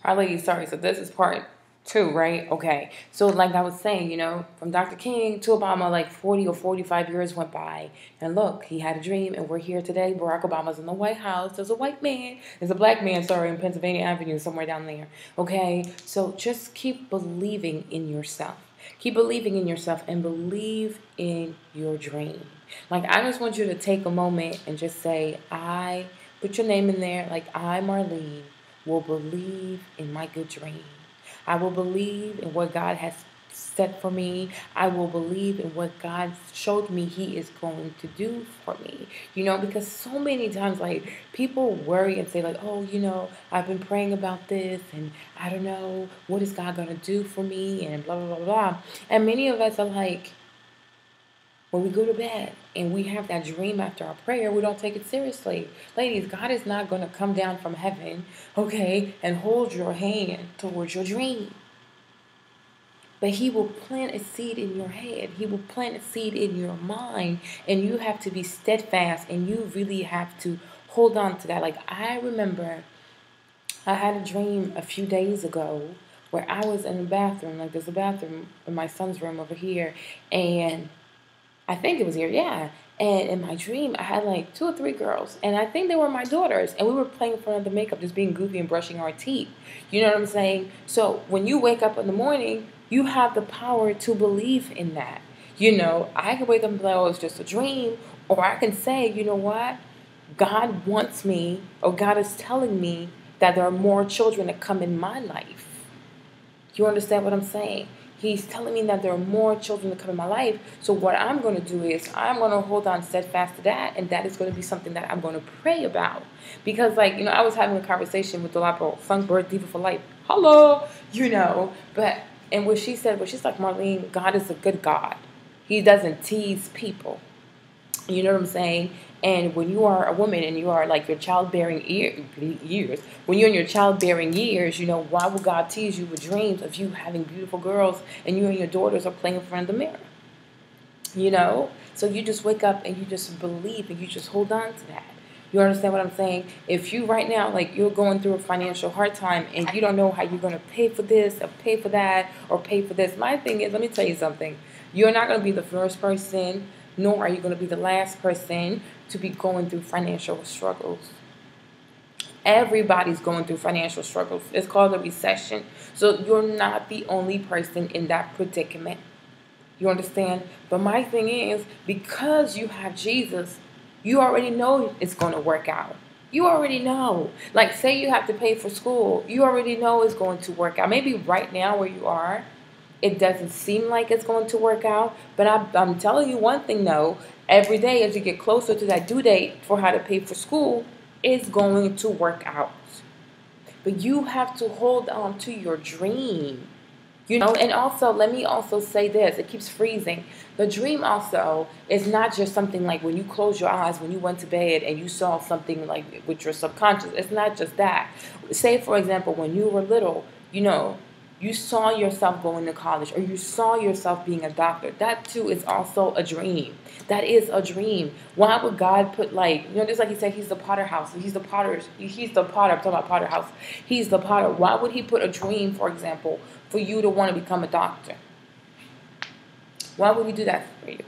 All right, ladies, sorry. So this is part two, right? Okay. So like I was saying, from Dr. King to Obama, like 40 or 45 years went by. And look, he had a dream and we're here today. Barack Obama's in the White House. There's a white man. There's a black man, sorry, in Pennsylvania Avenue, somewhere down there. Okay. So just keep believing in yourself. Keep believing in yourself and believe in your dream. Like, I just want you to take a moment and just say, put your name in there. Like, I, Marlene, will believe in my good dream. I will believe in what God has set for me. I will believe in what God showed me He is going to do for me. Because so many times, like, people worry and say, like, oh, I've been praying about this and I don't know, what is God going to do for me and blah, blah, blah, blah. And many of us are like, when we go to bed and we have that dream after our prayer, we don't take it seriously. Ladies, God is not going to come down from heaven, okay, and hold your hand towards your dream. But He will plant a seed in your head. He will plant a seed in your mind. And you have to be steadfast and you really have to hold on to that. Like, I remember I had a dream a few days ago where I was in the bathroom. Like, there's a bathroom in my son's room over here. And I think it was here, yeah. And in my dream, I had like 2 or 3 girls. And I think they were my daughters. And we were playing in front of the makeup, just being goofy and brushing our teeth. You know what I'm saying? So when you wake up in the morning, you have the power to believe in that. I can wake up and be like, oh, it's just a dream. Or I can say, you know what? God wants me, or God is telling me that there are more children that come in my life. You understand what I'm saying? He's telling me that there are more children that come in my life. So what I'm going to do is I'm going to hold on steadfast to that. And that is going to be something that I'm going to pray about. Because, like, I was having a conversation with the Lapo, Songbird Diva for Life. Hello, and what she said, she's like, Marlene, God is a good God. He doesn't tease people. You know what I'm saying? And when you are a woman and you are like your childbearing years, when you're in your childbearing years, why would God tease you with dreams of you having beautiful girls and you and your daughters are playing in front of the mirror? So you just wake up and you just believe and you just hold on to that. You understand what I'm saying? If you right now, like, you're going through a financial hard time and you don't know how you're going to pay for this or pay for that or pay for this, my thing is, let me tell you something. You're not going to be the first person, nor are you going to be the last person to be going through financial struggles. Everybody's going through financial struggles. It's called a recession. So you're not the only person in that predicament. You understand? But my thing is, because you have Jesus, you already know it's going to work out. You already know. Like, say you have to pay for school. You already know it's going to work out. Maybe right now where you are, it doesn't seem like it's going to work out. But I'm telling you one thing, though. Every day as you get closer to that due date for how to pay for school, it's going to work out. But you have to hold on to your dream. And also, let me also say this. It keeps freezing. The dream also is not just something like when you close your eyes, when you went to bed and you saw something like with your subconscious. It's not just that. Say, for example, when you were little, you saw yourself going to college or you saw yourself being a doctor. That too is also a dream. That is a dream. Why would God put, like, just like He said, He's the potter house. He's the potter. He's the potter. I'm talking about potter house. He's the potter. Why would He put a dream, for example, for you to want to become a doctor? Why would He do that for you?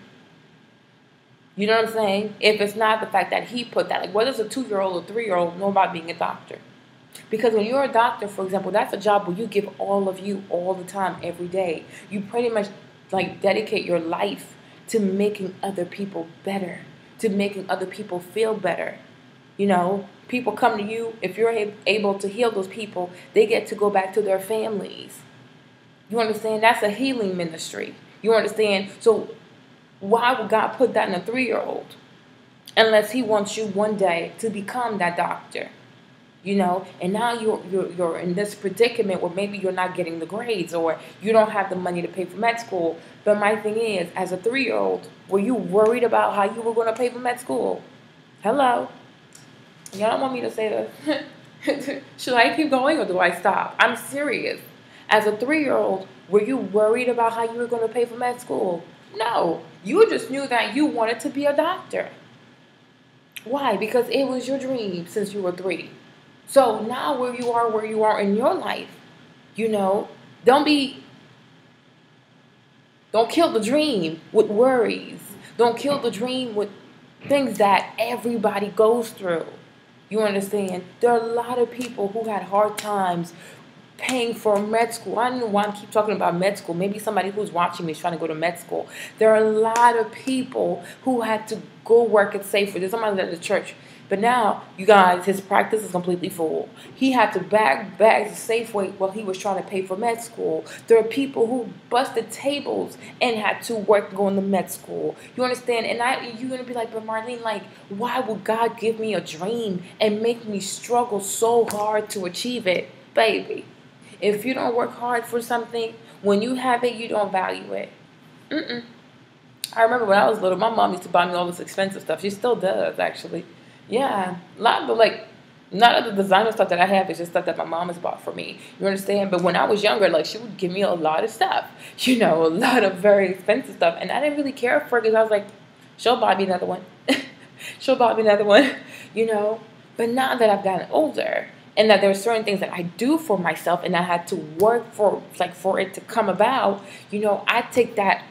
You know what I'm saying? If it's not the fact that He put that, like, what does a 2-year-old or 3-year-old know about being a doctor? Because when you're a doctor, for example, that's a job where you give all of you all the time, every day. You pretty much, like, dedicate your life to making other people better, to making other people feel better. People come to you. If you're able to heal those people, they get to go back to their families. You understand? That's a healing ministry. You understand? So why would God put that in a 3-year-old? Unless He wants you one day to become that doctor. And now you're in this predicament where maybe you're not getting the grades or you don't have the money to pay for med school. But my thing is, as a 3-year-old, were you worried about how you were going to pay for med school? Hello? Y'all don't want me to say this. Should I keep going or do I stop? I'm serious. As a 3-year-old, were you worried about how you were going to pay for med school? No. You just knew that you wanted to be a doctor. Why? Because it was your dream since you were 3. So now where you are in your life, you know, don't be, don't kill the dream with worries. Don't kill the dream with things that everybody goes through. You understand? There are a lot of people who had hard times paying for med school. I don't know why I keep talking about med school. Maybe somebody who's watching me is trying to go to med school. There are a lot of people who had to go work at Safeway. There's somebody at the church. But now, you guys, his practice is completely full. He had to bag bags of Safeway while he was trying to pay for med school. There are people who busted tables and had to work going to med school. You understand? And you're going to be like, but Marlene, like, why would God give me a dream and make me struggle so hard to achieve it? Baby, if you don't work hard for something, when you have it, you don't value it. I remember when I was little, my mom used to buy me all this expensive stuff. She still does, actually. Yeah, a lot of the, like, not of the designer stuff that I have is just stuff that my mom has bought for me. You understand? But when I was younger, like, she would give me a lot of stuff. You know, a lot of very expensive stuff. And I didn't really care for it because I was like, she'll buy me another one. She'll buy me another one, you know. But now that I've gotten older and that there are certain things that I do for myself and I had to work for, like, for it to come about, you know, I take that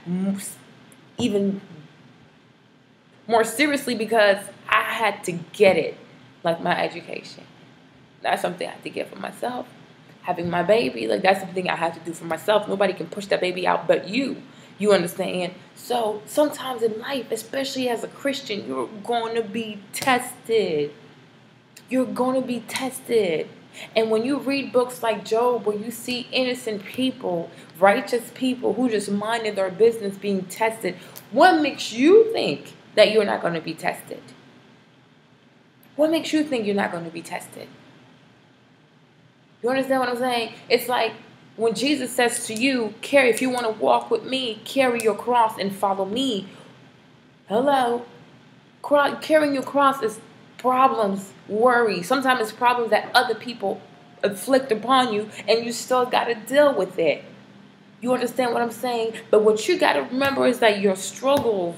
even more seriously because I had to get it, like my education. That's something I had to get for myself. Having my baby, like, that's something I had to do for myself. Nobody can push that baby out but you. You understand? So sometimes in life, especially as a Christian, you're going to be tested. You're going to be tested. And when you read books like Job, where you see innocent people, righteous people who just minded their business being tested, what makes you think that you're not going to be tested? What makes you think you're not going to be tested? You understand what I'm saying? It's like when Jesus says to you, if you want to walk with me, carry your cross and follow me. Hello. Carrying your cross is problems, worry. Sometimes it's problems that other people inflict upon you, and you still got to deal with it. You understand what I'm saying? But what you got to remember is that your struggles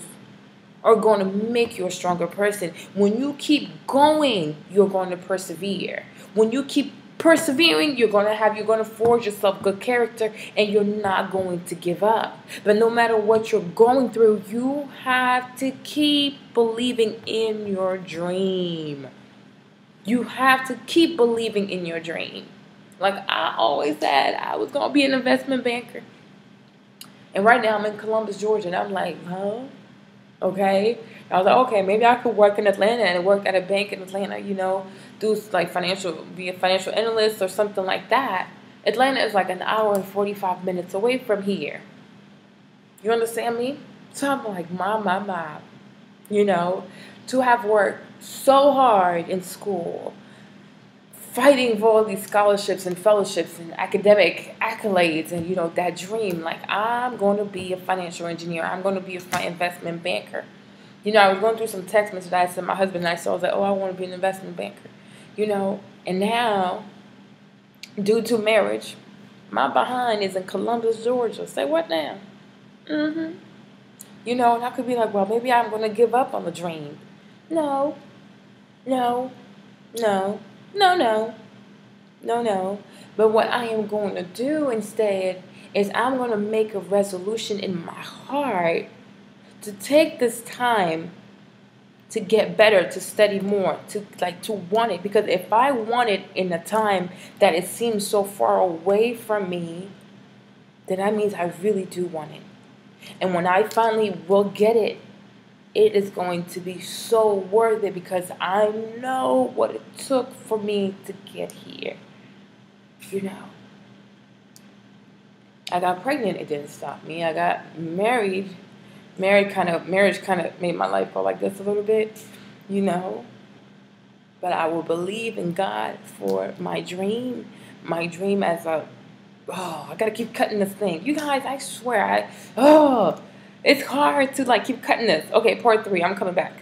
are going to make you a stronger person. When you keep going, you're going to persevere. When you keep persevering, you're going to forge yourself good character, and you're not going to give up. But no matter what you're going through, you have to keep believing in your dream. You have to keep believing in your dream. Like I always said, I was going to be an investment banker. And right now I'm in Columbus, Georgia, and I'm like, huh? Okay. I was like, okay, maybe I could work in Atlanta and work at a bank in Atlanta, you know, do like be a financial analyst or something like that. Atlanta is like an hour and 45 minutes away from here. You understand me? So I'm like, my, you know, to have worked so hard in school, fighting for all these scholarships and fellowships and academic accolades and, you know, that dream. Like, I'm going to be a financial engineer. I'm going to be an investment banker. You know, I was going through some text messages I sent my husband and I was like, oh, I want to be an investment banker. You know, and now, due to marriage, my behind is in Columbus, Georgia. Say what now? You know, and I could be like, well, maybe I'm going to give up on the dream. No. But what I am going to do instead is I'm going to make a resolution in my heart to take this time to get better, to study more, to want it. Because if I want it in a time that it seems so far away from me, then that means I really do want it. And when I finally will get it, it is going to be so worth it because I know what it took for me to get here. You know, I got pregnant, it didn't stop me. I got marriage kind of made my life go like this a little bit, you know. But I will believe in God for my dream as I gotta keep cutting this thing. You guys, I swear, it's hard to like keep cutting this. Okay, part 3, I'm coming back.